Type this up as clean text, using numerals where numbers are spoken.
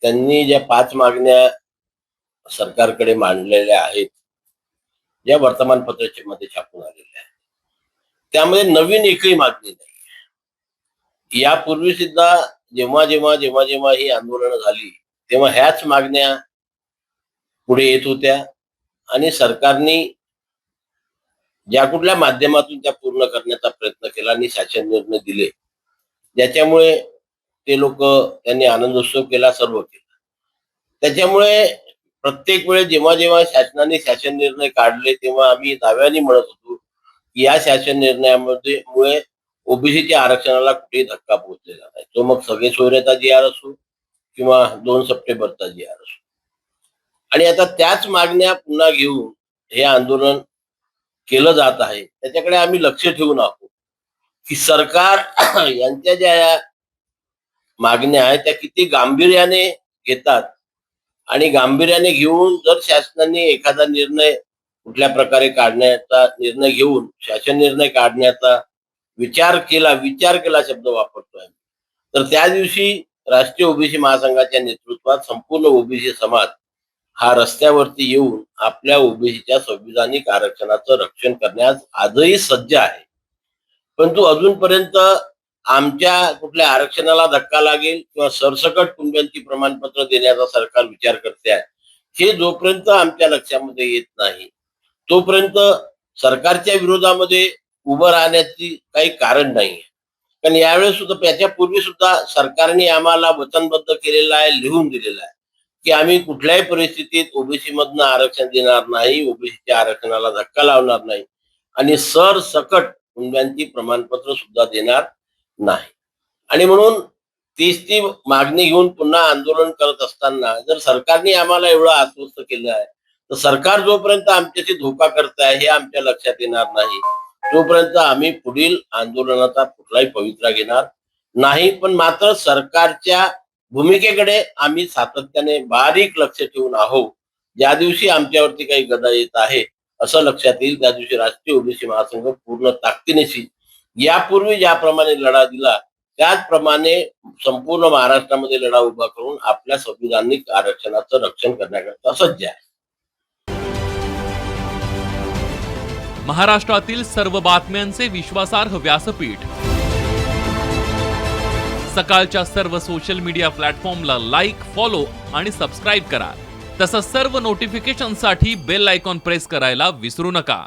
त्यांनी ज्या 5 मागण्या सरकारकडे मांडलेल्या आहेत, ज्या वर्तमानपत्राच्या मध्ये छापून आलेल्या आहेत, त्यामध्ये नवीन एकही मागणी नाही. यापूर्वी सुद्धा जेव्हा ही आंदोलनं झाली, तेव्हा ह्याच मागण्या पुढे येत होत्या आणि सरकारने ज्या कुठल्या माध्यमातून त्या पूर्ण करण्याचा प्रयत्न केला आणि शासन निर्णय दिले, ज्याच्यामुळे ते लोक त्यांनी आनंदोत्सव केला, सर्व केलं. त्याच्यामुळे प्रत्येक वेळेस जेव्हा शासनाने शासन निर्णय काढले, तेव्हा आम्ही दाव्याने म्हणत होतो की या शासन निर्णयामध्ये मुळे ओबीसीच्या आरक्षणाला कुठेही धक्का पोहोचलेला नाही. तो मग सगळे सोयऱ्याचा जी आर असो किंवा 2 सप्टेंबरचा जी आर असो. आणि आता त्याच मागण्या पुन्हा घेऊन हे आंदोलन केलं जात आहे. त्याच्याकडे आम्ही लक्ष ठेवून आहोत की सरकार यांच्या ज्या मागण्या आहेत त्या किती गांभीर्याने घेतात आणि गांभीर्याने घेऊन जर शासनाने एखादा निर्णय कुठल्या प्रकारे काढण्याचा निर्णय घेऊन शासन निर्णय काढण्याचा विचार केला शब्द वापरतोय, तर त्या दिवशी राष्ट्रीय ओबीसी महासंघाच्या नेतृत्वात संपूर्ण ओबीसी समाज हा रस्त्यावरती येऊन आपल्या ओबीसीच्या संविधानिक आरक्षणाचं रक्षण करण्यास आजही सज्ज आहे. परंतु अजूनपर्यंत आमच्या कुठल्या आरक्षणाला धक्का लागेल किंवा सरसकट कुटुंबियांची प्रमाणपत्र देण्याचा सरकार विचार करते आहे, हे जोपर्यंत आमच्या लक्षामध्ये येत नाही, तोपर्यंत सरकारच्या विरोधामध्ये उभं राहण्याची काही कारण नाही. कारण यावेळेस सुद्धा, याच्यापूर्वी सुद्धा सरकारने आम्हाला वचनबद्ध केलेलं आहे, लिहून दिलेलं आहे की आम्ही कुठल्याही परिस्थितीत ओबीसी मधनं आरक्षण देणार नाही, ओबीसीच्या आरक्षणाला धक्का लावणार नाही आणि सरसकट कुटुंबियांची प्रमाणपत्र सुद्धा देणार नाही. आणि म्हणून तीच ती मागणी घेऊन पुन्हा आंदोलन करत असताना जर सरकारने आम्हाला एवढं आश्वस्त केलं आहे, तर सरकार जोपर्यंत आमच्याशी धोका करत आहे हे आमच्या लक्षात येणार नाही, तोपर्यंत आम्ही पुढील आंदोलनाचा कुठलाही पवित्रा घेणार नाही. पण मात्र सरकारच्या भूमिकेकडे आम्ही सातत्याने बारीक लक्ष ठेवून आहोत. ज्या दिवशी आमच्यावरती काही गदा येत आहे असं लक्षात येईल, त्या दिवशी राष्ट्रीय ओबीसी महासंघ पूर्ण ताकदीनेशी यापूर्वी ज्याप्रमाणे लढा दिला त्याचप्रमाणे संपूर्ण महाराष्ट्रामध्ये लढा उभा करून आपल्या संविधानिक आरक्षणाचं रक्षण करण्याकरता सज्ज आहे. महाराष्ट्रातील सर्व बातम्यांचे विश्वासार्ह व्यासपीठ, सकाळच्या सर्व सोशल मीडिया प्लॅटफॉर्मला लाईक, फॉलो आणि सबस्क्राईब करा. तसंच सर्व नोटिफिकेशनसाठी बेल आयकॉन प्रेस करायला विसरू नका.